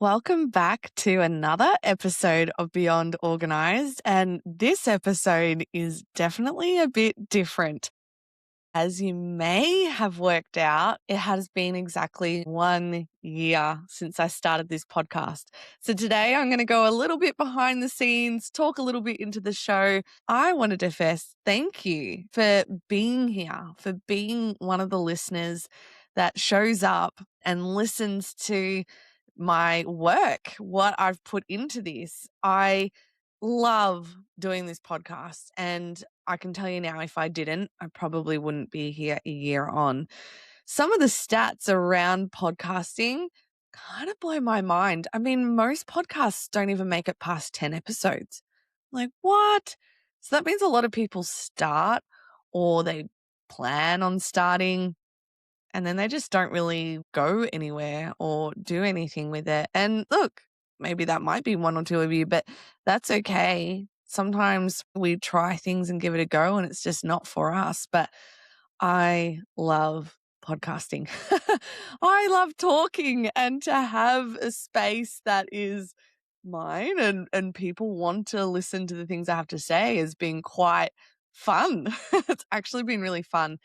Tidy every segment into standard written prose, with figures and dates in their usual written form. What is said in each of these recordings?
Welcome back to another episode of Beyond Organised. And this episode is definitely a bit different. As you may have worked out, it has been exactly 1 year since I started this podcast. So today I'm going to go a little bit behind the scenes, talk a little bit into the show. I wanted to first thank you for being here, for being one of the listeners that shows up and listens to my work, what I've put into this. I love doing this podcast, and I can tell you now, if I didn't, I probably wouldn't be here a year on. Some of the stats around podcasting kind of blow my mind. I mean, most podcasts don't even make it past 10 episodes. Like, what? So that means a lot of people start or they plan on starting and then they just don't really go anywhere or do anything with it. And look, maybe that might be one or two of you, but that's okay. Sometimes we try things and give it a go and it's just not for us. But I love podcasting. I love talking, and to have a space that is mine and people want to listen to the things I have to say has been quite fun. It's actually been really fun.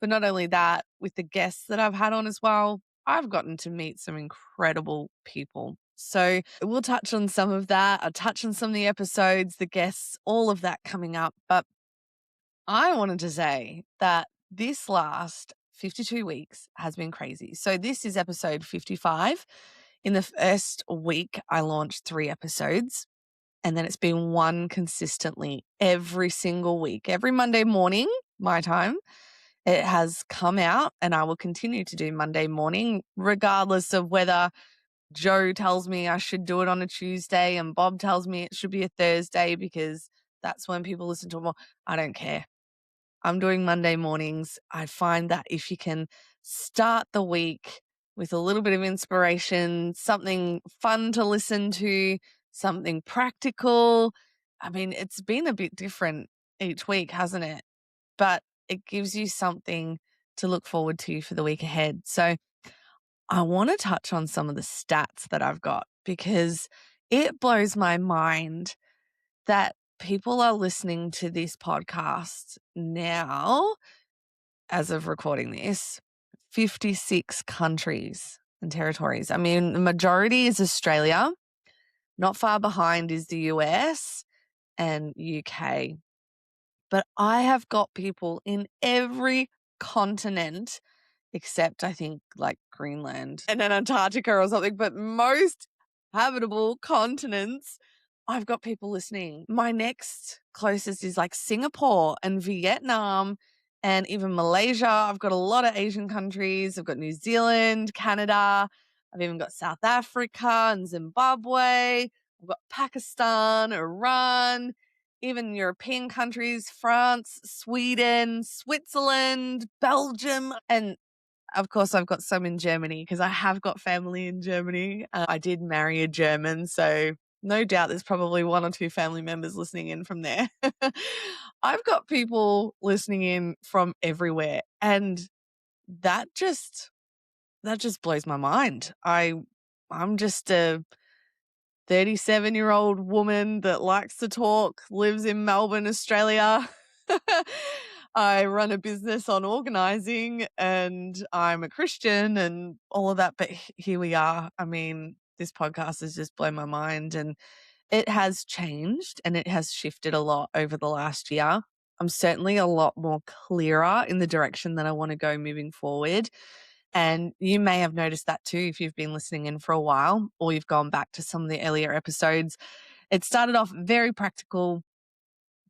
But not only that, with the guests that I've had on as well, I've gotten to meet some incredible people. So we'll touch on some of that. I'll touch on some of the episodes, the guests, all of that coming up. But I wanted to say that this last 52 weeks has been crazy. So this is episode 55. In the first week, I launched 3 episodes, and then it's been one consistently every single week. Every Monday morning, my time, it has come out, and I will continue to do Monday morning, regardless of whether Joe tells me I should do it on a Tuesday and Bob tells me it should be a Thursday because that's when people listen to it more. I don't care. I'm doing Monday mornings. I find that if you can start the week with a little bit of inspiration, something fun to listen to, something practical. I mean, it's been a bit different each week, hasn't it? But it gives you something to look forward to for the week ahead. So I want to touch on some of the stats that I've got because it blows my mind that people are listening to this podcast now, as of recording this, 56 countries and territories. I mean, the majority is Australia. Not far behind is the US and UK. But I have got people in every continent except I think like Greenland and then Antarctica or something, but most habitable continents, I've got people listening. My next closest is like Singapore and Vietnam and even Malaysia. I've got a lot of Asian countries. I've got New Zealand, Canada. I've even got South Africa and Zimbabwe. I've got Pakistan, Iran, even European countries, France, Sweden, Switzerland, Belgium, and of course, I've got some in Germany because I have got family in Germany. I did marry a German, so no doubt there's probably 1 or 2 family members listening in from there. I've got people listening in from everywhere, and that just blows my mind. I'm just a 37-year-old woman that likes to talk, lives in Melbourne, Australia. I run a business on organising and I'm a Christian and all of that. But here we are. I mean, this podcast has just blown my mind, and it has changed and it has shifted a lot over the last year. I'm certainly a lot more clearer in the direction that I want to go moving forward. And you may have noticed that too if you've been listening in for a while or you've gone back to some of the earlier episodes. It started off very practical,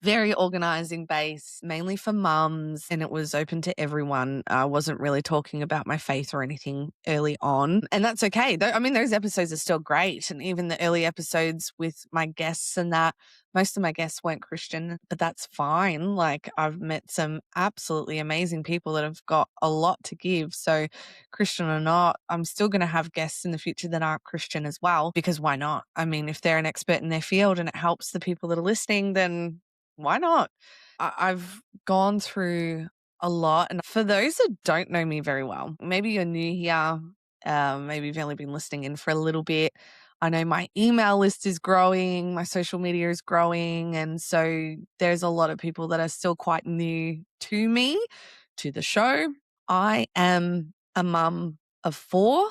very organising based, mainly for mums, and it was open to everyone. I wasn't really talking about my faith or anything early on, and that's okay. I mean, those episodes are still great, and even the early episodes with my guests and that, most of my guests weren't Christian, but that's fine. Like, I've met some absolutely amazing people that have got a lot to give. So Christian or not, I'm still going to have guests in the future that aren't Christian as well, because why not? I mean, if they're an expert in their field and it helps the people that are listening, then why not? I've gone through a lot. And for those that don't know me very well, maybe you're new here, maybe you've only been listening in for a little bit. I know my email list is growing, my social media is growing. And so there's a lot of people that are still quite new to me, to the show. I am a mum of 4.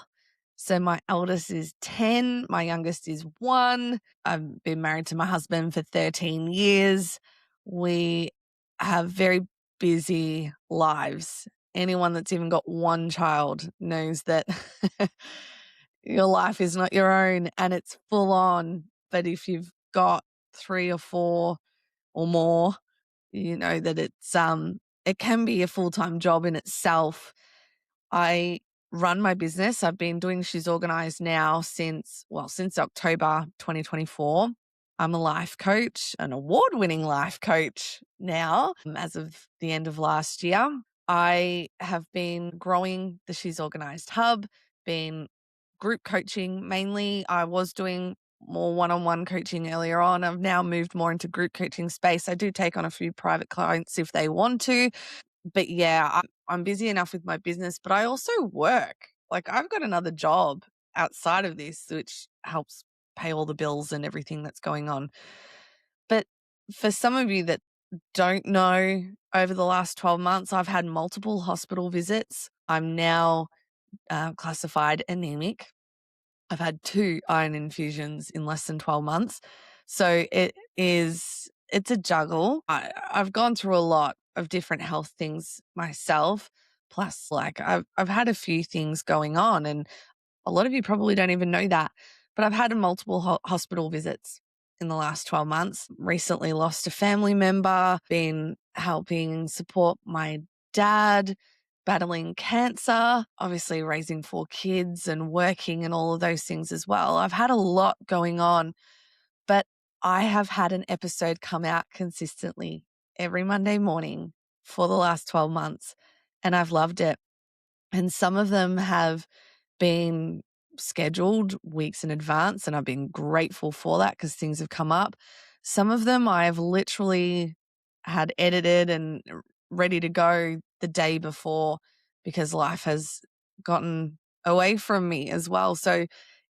So my eldest is 10, my youngest is 1. I've been married to my husband for 13 years. We have very busy lives. Anyone that's even got one child knows that your life is not your own and it's full on. But if you've got 3 or 4 or more, you know that it can be a full-time job in itself. I run my business. I've been doing She's Organised now since October 2024. I'm a life coach, an award-winning life coach now, as of the end of last year. I have been growing the She's Organised hub, been group coaching mainly. I was doing more one-on-one coaching earlier on. I've now moved more into group coaching space. I do take on a few private clients if they want to. But yeah, I'm busy enough with my business, but I also work. Like I've got another job outside of this, which helps pay all the bills and everything that's going on. But for some of you that don't know, over the last 12 months, I've had multiple hospital visits. I'm now classified anemic. I've had 2 iron infusions in less than 12 months. So it's a juggle. I've gone through a lot of different health things myself. Plus, like I've had a few things going on, and a lot of you probably don't even know that. But I've had multiple hospital visits in the last 12 months. Recently lost a family member, been helping support my dad battling cancer, obviously raising 4 kids and working and all of those things as well. I've had a lot going on, but I have had an episode come out consistently every Monday morning for the last 12 months, and I've loved it. And some of them have been scheduled weeks in advance, and I've been grateful for that because things have come up. Some of them I've literally had edited and ready to go the day before because life has gotten away from me as well. So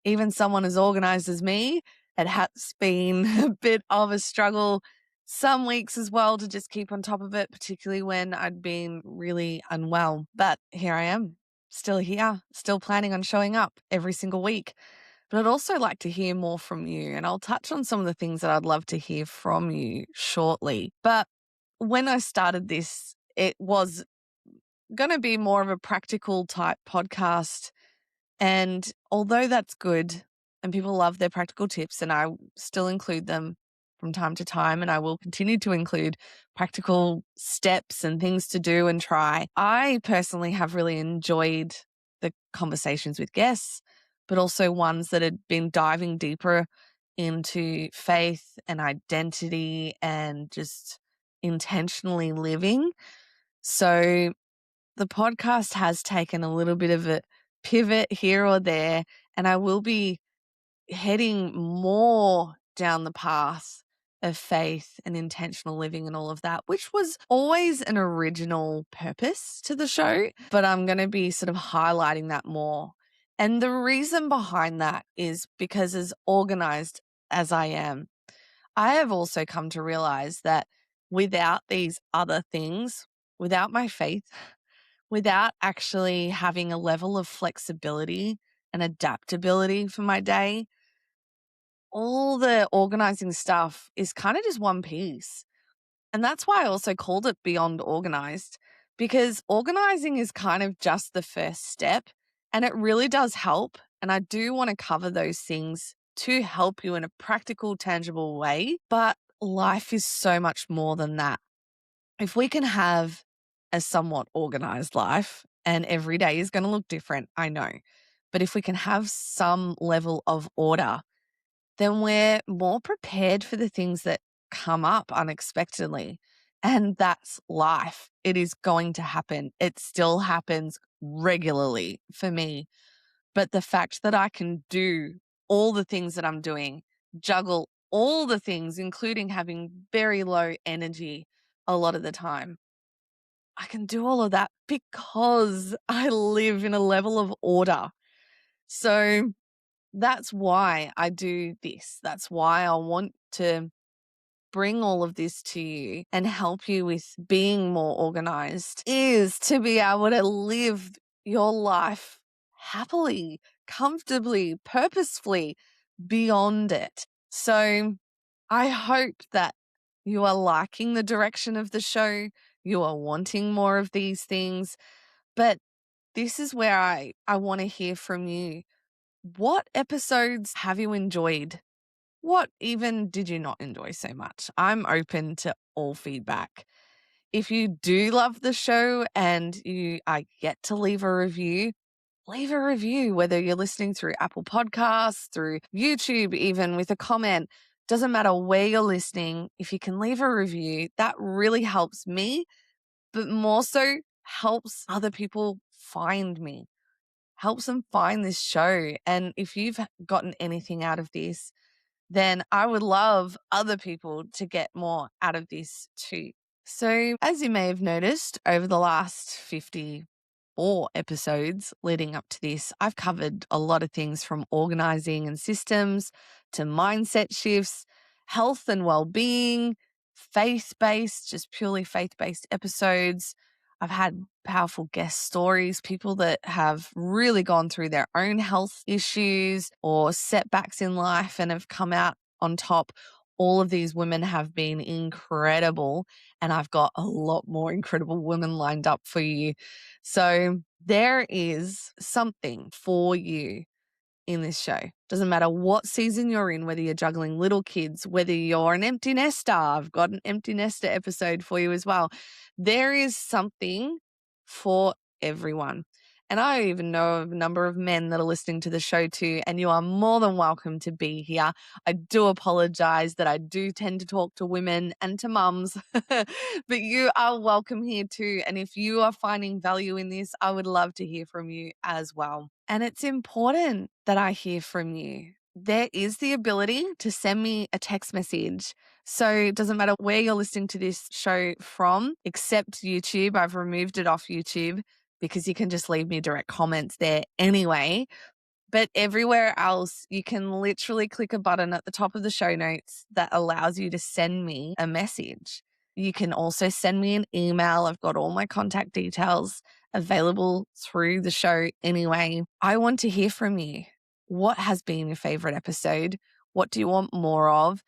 even someone as organized as me, it has been a bit of a struggle some weeks as well to just keep on top of it, particularly when I'd been really unwell. But here I am, still here, still planning on showing up every single week. But I'd also like to hear more from you, and I'll touch on some of the things that I'd love to hear from you shortly. But when I started this, it was going to be more of a practical type podcast. And although that's good and people love their practical tips, and I still include them from time to time, and I will continue to include practical steps and things to do and try, I personally have really enjoyed the conversations with guests, but also ones that had been diving deeper into faith and identity and just intentionally living. So the podcast has taken a little bit of a pivot here or there, and I will be heading more down the path of faith and intentional living and all of that, which was always an original purpose to the show, but I'm going to be sort of highlighting that more. And the reason behind that is because as organized as I am, I have also come to realize that without these other things, without my faith, without actually having a level of flexibility and adaptability for my day, all the organizing stuff is kind of just one piece. And that's why I also called it Beyond Organized, because organizing is kind of just the first step and it really does help. And I do want to cover those things to help you in a practical, tangible way. But life is so much more than that. If we can have a somewhat organized life, and every day is going to look different, I know. But if we can have some level of order, then we're more prepared for the things that come up unexpectedly. And that's life. It is going to happen. It still happens regularly for me. But the fact that I can do all the things that I'm doing, juggle all the things, including having very low energy a lot of the time, I can do all of that because I live in a level of order. So That's why I do this. That's why I want to bring all of this to you and help you with being more organized, is to be able to live your life happily, comfortably, purposefully beyond it. So I hope that you are liking the direction of the show. You are wanting more of these things. But this is where I want to hear from you. What episodes have you enjoyed? What even did you not enjoy so much? I'm open to all feedback. If you do love the show and you are yet to leave a review, whether you're listening through Apple Podcasts, through YouTube, even with a comment. Doesn't matter where you're listening. If you can leave a review, that really helps me, but more so helps other people find me, helps them find this show. And if you've gotten anything out of this, then I would love other people to get more out of this too. So, as you may have noticed, over the last 54 episodes leading up to this, I've covered a lot of things from organizing and systems to mindset shifts, health and well-being, faith-based, just purely faith-based episodes. I've had powerful guest stories, people that have really gone through their own health issues or setbacks in life and have come out on top. All of these women have been incredible, and I've got a lot more incredible women lined up for you. So there is something for you in this show. Doesn't matter what season you're in, whether you're juggling little kids, whether you're an empty nester. I've got an empty nester episode for you as well. There is something for everyone. And I even know of a number of men that are listening to the show too, and you are more than welcome to be here. I do apologize that I do tend to talk to women and to mums, but you are welcome here too. And if you are finding value in this, I would love to hear from you as well. And it's important that I hear from you. There is the ability to send me a text message. So it doesn't matter where you're listening to this show from, except YouTube. I've removed it off YouTube because you can just leave me direct comments there anyway. But everywhere else, you can literally click a button at the top of the show notes that allows you to send me a message. You can also send me an email. I've got all my contact details available through the show anyway. I want to hear from you. What has been your favorite episode? What do you want more of?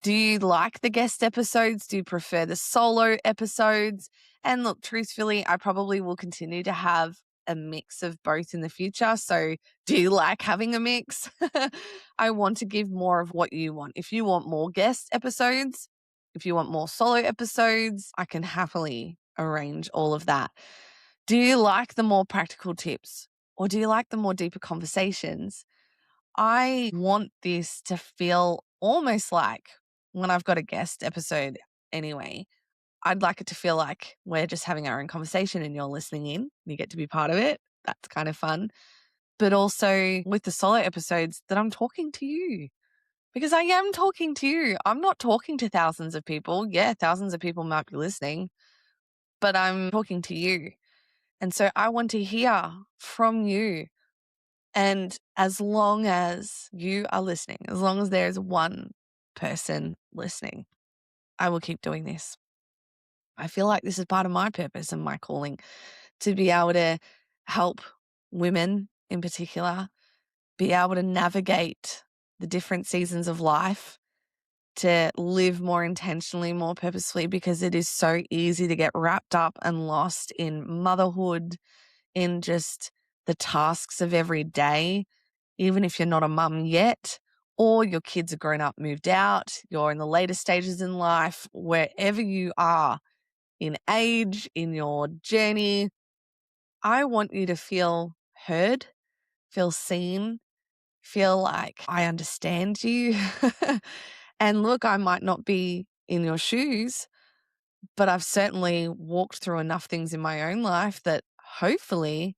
Do you like the guest episodes? Do you prefer the solo episodes? And look, truthfully, I probably will continue to have a mix of both in the future. So do you like having a mix? I want to give more of what you want. If you want more guest episodes, if you want more solo episodes, I can happily arrange all of that. Do you like the more practical tips, or do you like the more deeper conversations? I want this to feel almost like when I've got a guest episode anyway. I'd like it to feel like we're just having our own conversation and you're listening in. You get to be part of it. That's kind of fun. But also with the solo episodes that I'm talking to you, because I am talking to you. I'm not talking to thousands of people. Yeah, thousands of people might be listening, but I'm talking to you. And so I want to hear from you. And as long as you are listening, as long as there's one person listening, I will keep doing this. I feel like this is part of my purpose and my calling, to be able to help women in particular be able to navigate the different seasons of life, to live more intentionally, more purposefully, because it is so easy to get wrapped up and lost in motherhood, in just the tasks of every day, even if you're not a mum yet, or your kids are grown up, moved out, you're in the later stages in life, wherever you are in age, in your journey, I want you to feel heard, feel seen, feel like I understand you. And look, I might not be in your shoes, but I've certainly walked through enough things in my own life that hopefully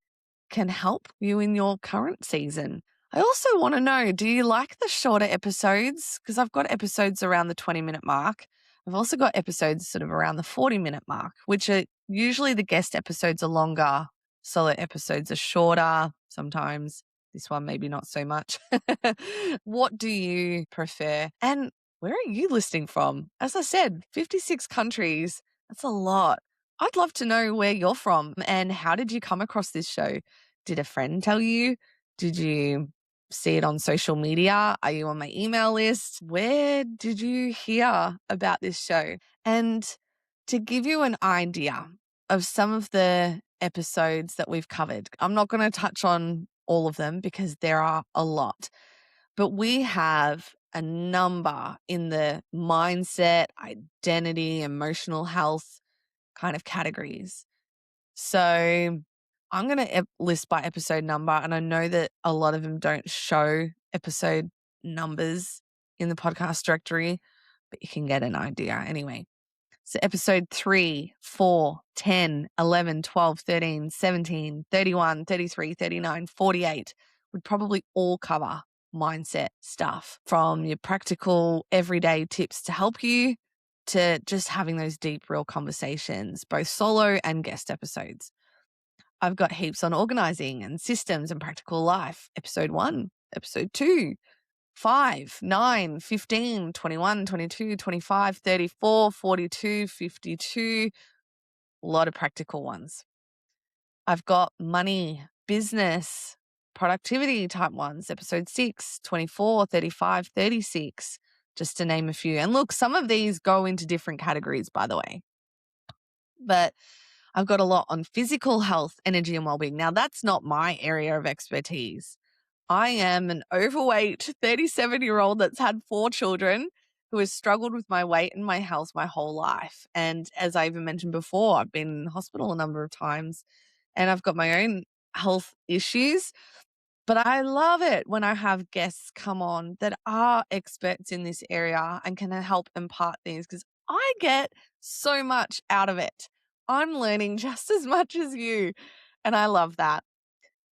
can help you in your current season. I also want to know, do you like the shorter episodes? Because I've got episodes around the 20-minute mark. I've also got episodes sort of around the 40-minute mark, which are usually the guest episodes are longer. Solo episodes are shorter sometimes. This one, maybe not so much. What do you prefer? And where are you listening from? As I said, 56 countries. That's a lot. I'd love to know where you're from and how did you come across this show? Did a friend tell you? Did you see it on social media? Are you on my email list? Where did you hear about this show? And to give you an idea of some of the episodes that we've covered, I'm not going to touch on all of them because there are a lot, but we have a number in the mindset, identity, emotional health kind of categories. So I'm going to list by episode number. And I know that a lot of them don't show episode numbers in the podcast directory, but you can get an idea anyway. So episode 3, 4, 10, 11, 12, 13, 17, 31, 33, 39, 48 would probably all cover mindset stuff, from your practical everyday tips to help you to just having those deep, real conversations, both solo and guest episodes. I've got heaps on organizing and systems and practical life. Episode 1, episode 2, 5, 9, 15, 21, 22, 25, 34, 42, 52. A lot of practical ones. I've got money, business, productivity type ones. Episode 6, 24, 35, 36, just to name a few. And look, some of these go into different categories, by the way. But I've got a lot on physical health, energy, and well-being. Now, that's not my area of expertise. I am an overweight 37-year-old that's had 4 children who has struggled with my weight and my health my whole life. And as I even mentioned before, I've been in hospital a number of times and I've got my own health issues. But I love it when I have guests come on that are experts in this area and can help impart things, because I get so much out of it. I'm learning just as much as you, and I love that.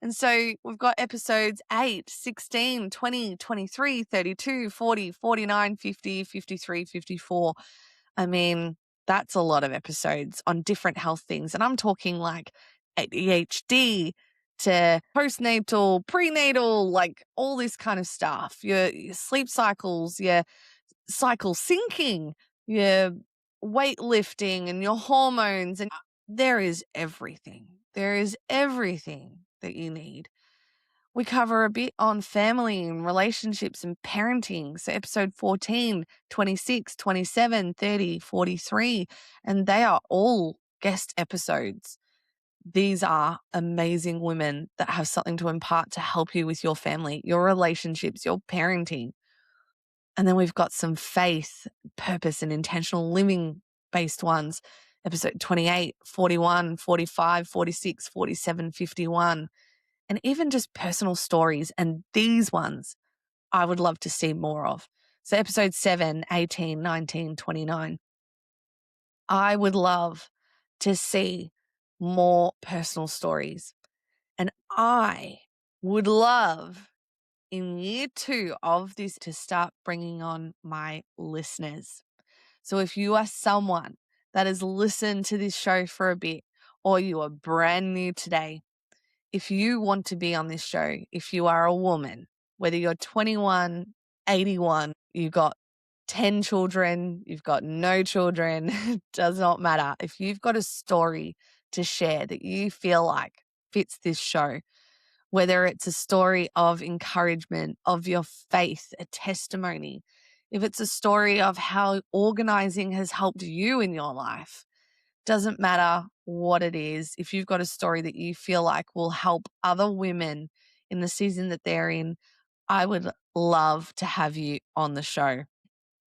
And so we've got episodes 8, 16, 20, 23, 32, 40, 49, 50, 53, 54. I mean, that's a lot of episodes on different health things. And I'm talking like ADHD to postnatal, prenatal, like all this kind of stuff. Your sleep cycles, your cycle syncing, your weightlifting and your hormones. And there is everything. There is everything that you need. We cover a bit on family and relationships and parenting. So episode 14, 26, 27, 30, 43, and they are all guest episodes. These are amazing women that have something to impart to help you with your family, your relationships, your parenting. And then we've got some faith, purpose, and intentional living based ones. Episode 28, 41, 45, 46, 47, 51. And even just personal stories. And these ones I would love to see more of. So episode 7, 18, 19, 29. I would love to see more personal stories. And I would love in year 2 of this to start bringing on my listeners. So if you are someone that has listened to this show for a bit, or you are brand new today, if you want to be on this show, if you are a woman, whether you're 21, 81, you've got 10 children, you've got no children, it does not matter. If you've got a story to share that you feel like fits this show, whether it's a story of encouragement, of your faith, a testimony, if it's a story of how organizing has helped you in your life, doesn't matter what it is. If you've got a story that you feel like will help other women in the season that they're in, I would love to have you on the show.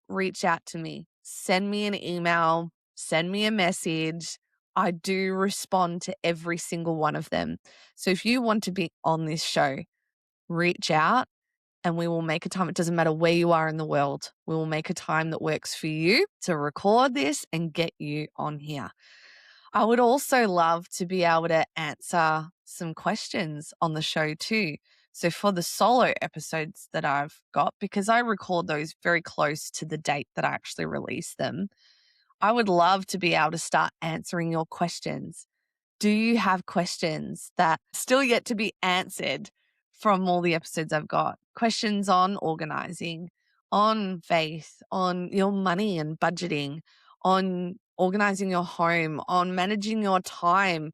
Reach out to me, send me an email, send me a message. I do respond to every single one of them. So if you want to be on this show, reach out and we will make a time. It doesn't matter where you are in the world. We will make a time that works for you to record this and get you on here. I would also love to be able to answer some questions on the show too. So for the solo episodes that I've got, because I record those very close to the date that I actually release them, I would love to be able to start answering your questions. Do you have questions that still yet to be answered from all the episodes I've got. Questions on organizing, on faith, on your money and budgeting, on organizing your home, on managing your time,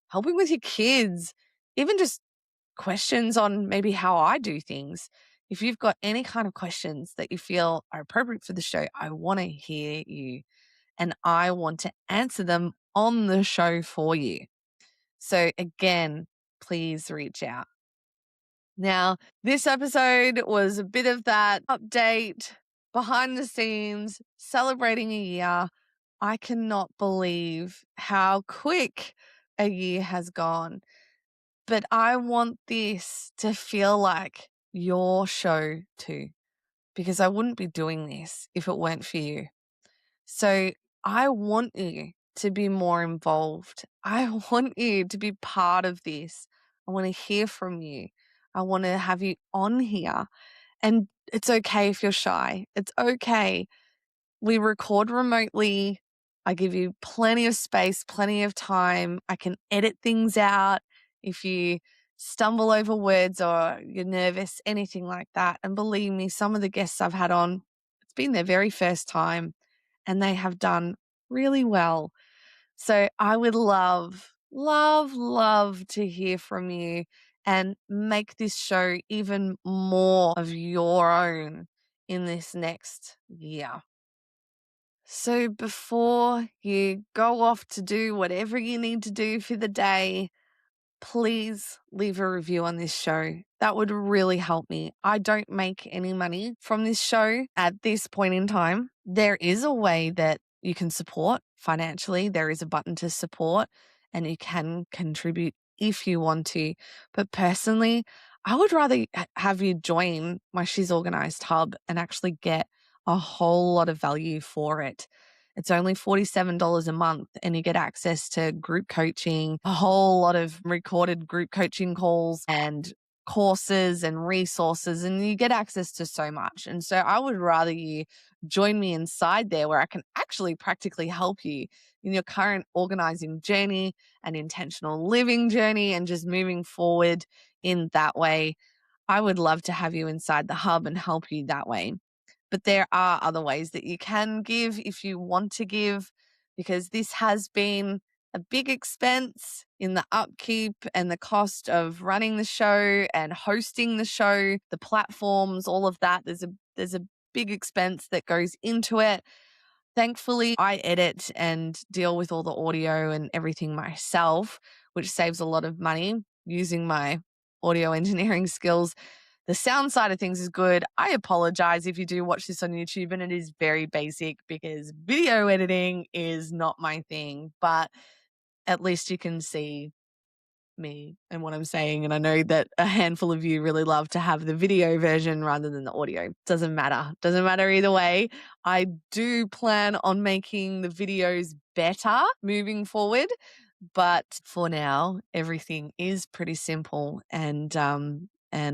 helping with your kids, even just questions on maybe how I do things. If you've got any kind of questions that you feel are appropriate for the show, I want to hear you and I want to answer them on the show for you. So again, please reach out. Now, this episode was a bit of that update, behind the scenes, celebrating a year. I cannot believe how quick a year has gone. But I want this to feel like your show too, because I wouldn't be doing this if it weren't for you. So I want you to be more involved. I want you to be part of this. I want to hear from you. I want to have you on here. And it's okay if you're shy. It's okay. We record remotely. I give you plenty of space, plenty of time. I can edit things out if you stumble over words or you're nervous, anything like that. And believe me, some of the guests I've had on, it's been their very first time and they have done really well. So I would love, love, love to hear from you and make this show even more of your own in this next year. So before you go off to do whatever you need to do for the day, please leave a review on this show. That would really help me. I don't make any money from this show at this point in time. There is a way that you can support financially. There is a button to support and you can contribute if you want to. But personally, I would rather have you join my She's Organised hub and actually get a whole lot of value for it. It's only $47 a month and you get access to group coaching, a whole lot of recorded group coaching calls and courses and resources, and you get access to so much. And so I would rather you join me inside there where I can actually practically help you in your current organizing journey and intentional living journey and just moving forward in that way. I would love to have you inside the hub and help you that way. But there are other ways that you can give if you want to give, because this has been a big expense in the upkeep and the cost of running the show and hosting the show, the platforms, all of that. There's a big expense that goes into it. Thankfully, I edit and deal with all the audio and everything myself, which saves a lot of money using my audio engineering skills. The sound side of things is good. I apologize if you do watch this on YouTube and it is very basic because video editing is not my thing, but at least you can see me and what I'm saying. And I know that a handful of you really love to have the video version rather than the audio. Doesn't matter either way. I do plan on making the videos better moving forward. But for now, everything is pretty simple and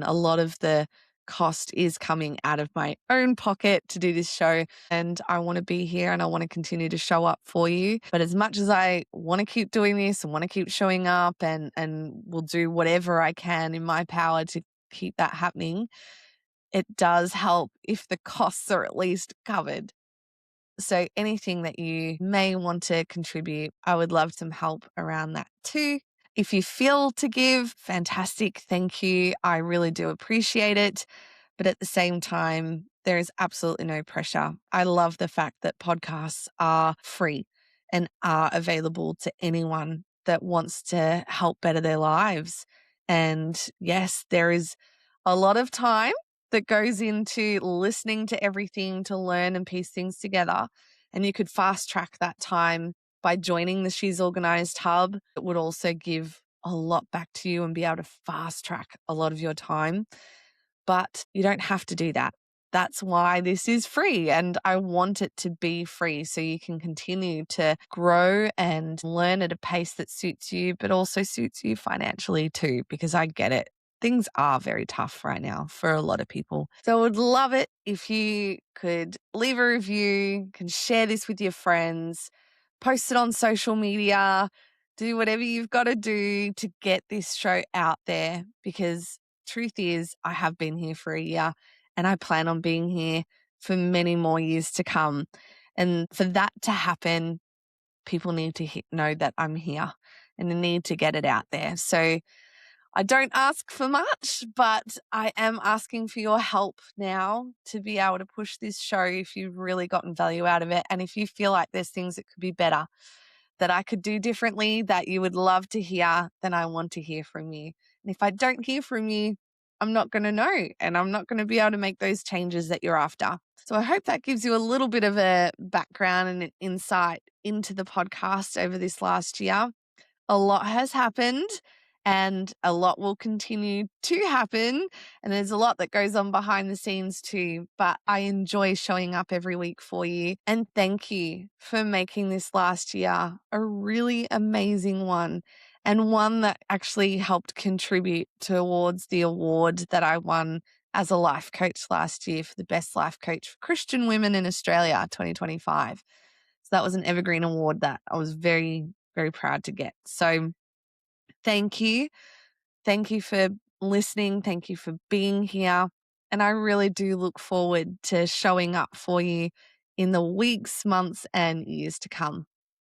a lot of the cost is coming out of my own pocket to do this show. And I want to be here and I want to continue to show up for you. But as much as I want to keep doing this and want to keep showing up and will do whatever I can in my power to keep that happening, it does help if the costs are at least covered. So anything that you may want to contribute, I would love some help around that too. If you feel to give, fantastic. Thank you. I really do appreciate it. But at the same time, there is absolutely no pressure. I love the fact that podcasts are free and are available to anyone that wants to help better their lives. And yes, there is a lot of time that goes into listening to everything to learn and piece things together. And you could fast track that time by joining the She's Organised hub. It would also give a lot back to you and be able to fast track a lot of your time. But you don't have to do that. That's why this is free and I want it to be free so you can continue to grow and learn at a pace that suits you, but also suits you financially too, because I get it. Things are very tough right now for a lot of people. So I would love it if you could leave a review, can share this with your friends, post it on social media, do whatever you've got to do to get this show out there because truth is, I have been here for a year and I plan on being here for many more years to come. And for that to happen, people need to know that I'm here and they need to get it out there. So I don't ask for much, but I am asking for your help now to be able to push this show if you've really gotten value out of it. And if you feel like there's things that could be better, that I could do differently, that you would love to hear, then I want to hear from you. And if I don't hear from you, I'm not going to know, and I'm not going to be able to make those changes that you're after. So I hope that gives you a little bit of a background and an insight into the podcast over this last year. A lot has happened and a lot will continue to happen. And there's a lot that goes on behind the scenes too. But I enjoy showing up every week for you. And thank you for making this last year a really amazing one, and one that actually helped contribute towards the award that I won as a life coach last year for the best life coach for Christian women in Australia 2025. So that was an evergreen award that I was very, very proud to get. So thank you. Thank you for listening. Thank you for being here. And I really do look forward to showing up for you in the weeks, months, and years to come.